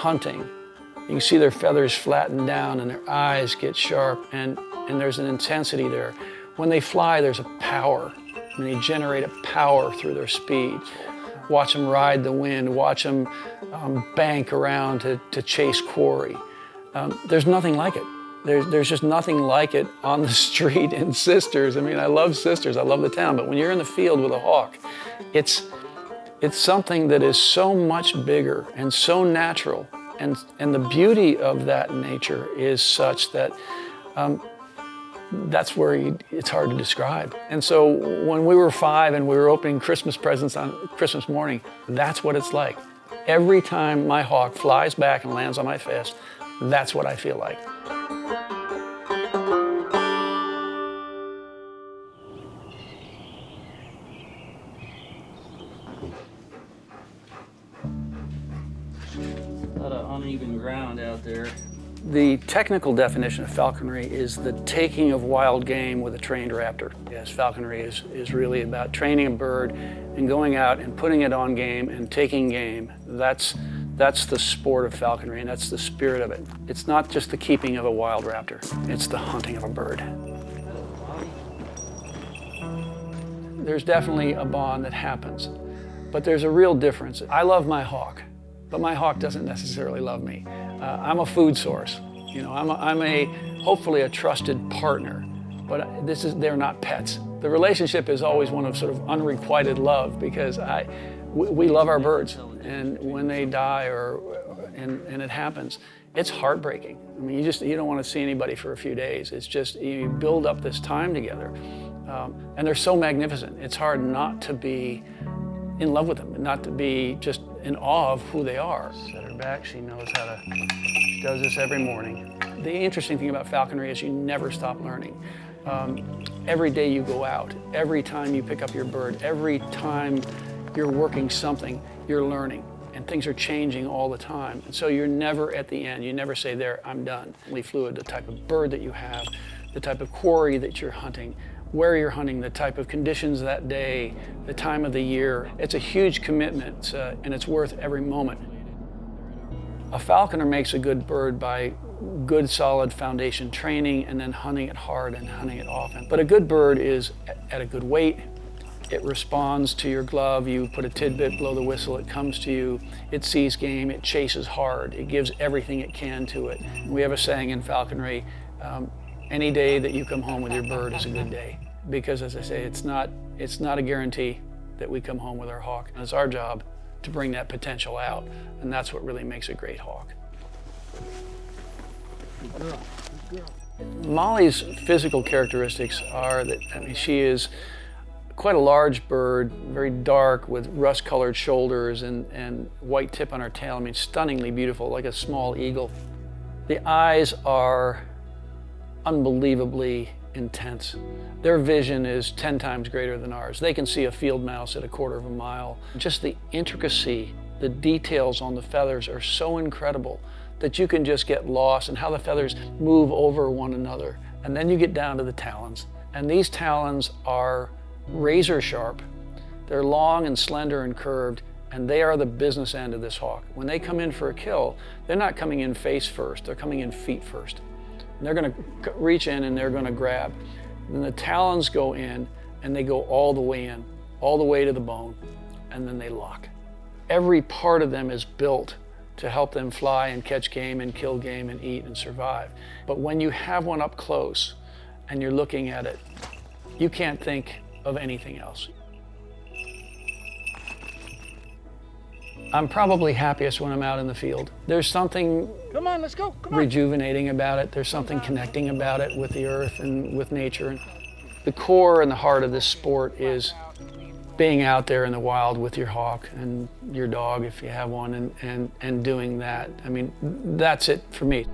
hunting. You can see their feathers flatten down and their eyes get sharp, and there's an intensity there. When they fly, there's a power. And they generate a power through their speed. Watch them ride the wind, watch them bank around to chase quarry. There's nothing like it. There's just nothing like it on the street in Sisters. I mean, I love Sisters, I love the town, but when you're in the field with a hawk, it's something that is so much bigger and so natural. And the beauty of that nature is such that that's where it's hard to describe. And so when we were 5 and we were opening Christmas presents on Christmas morning, that's what it's like. Every time my hawk flies back and lands on my fist, that's what I feel like. A lot of uneven ground out there. The technical definition of falconry is the taking of wild game with a trained raptor. Yes, falconry is really about training a bird and going out and putting it on game and taking game. That's the sport of falconry, and that's the spirit of it. It's not just the keeping of a wild raptor, it's the hunting of a bird. There's definitely a bond that happens, but there's a real difference. I love my hawk, but my hawk doesn't necessarily love me. I'm a food source. You know, I'm hopefully a trusted partner, but they're not pets. The relationship is always one of sort of unrequited love, because we love our birds, and when they die and it happens, it's heartbreaking. I mean, you don't want to see anybody for a few days. It's just, you build up this time together, and they're so magnificent. It's hard not to be in love with them, not to be just in awe of who they are. Set her back, she knows how to, she does this every morning. The interesting thing about falconry is you never stop learning. Every day you go out, every time you pick up your bird, every time you're working something, you're learning, and things are changing all the time. And so you're never at the end. You never say, there, I'm done. Fluid, the type of bird that you have, the type of quarry that you're hunting, where you're hunting, the type of conditions that day, the time of the year. It's a huge commitment, and it's worth every moment. A falconer makes a good bird by good, solid foundation training, and then hunting it hard and hunting it often. But a good bird is at a good weight. It responds to your glove. You put a tidbit, blow the whistle, it comes to you. It sees game, it chases hard. It gives everything it can to it. We have a saying in falconry, any day that you come home with your bird is a good day. Because, as I say, it's not a guarantee that we come home with our hawk. And it's our job to bring that potential out, and that's what really makes a great hawk. Good girl. Good girl. Molly's physical characteristics are that, I mean, she is quite a large bird, very dark with rust-colored shoulders and white tip on her tail. I mean, stunningly beautiful, like a small eagle. The eyes are unbelievably intense. Their vision is 10 times greater than ours. They can see a field mouse at a quarter of a mile. Just the intricacy, the details on the feathers are so incredible that you can just get lost in how the feathers move over one another. And then you get down to the talons. And these talons are razor sharp. They're long and slender and curved, and they are the business end of this hawk. When they come in for a kill, they're not coming in face first, they're coming in feet first. And they're gonna reach in and they're gonna grab. Then the talons go in and they go all the way in, all the way to the bone, and then they lock. Every part of them is built to help them fly and catch game and kill game and eat and survive. But when you have one up close and you're looking at it, you can't think of anything else. I'm probably happiest when I'm out in the field. There's something Come on, let's go. Come on. rejuvenating about it. There's something connecting about it with the earth and with nature. The core and the heart of this sport is being out there in the wild with your hawk and your dog, if you have one, and doing that. I mean, that's it for me.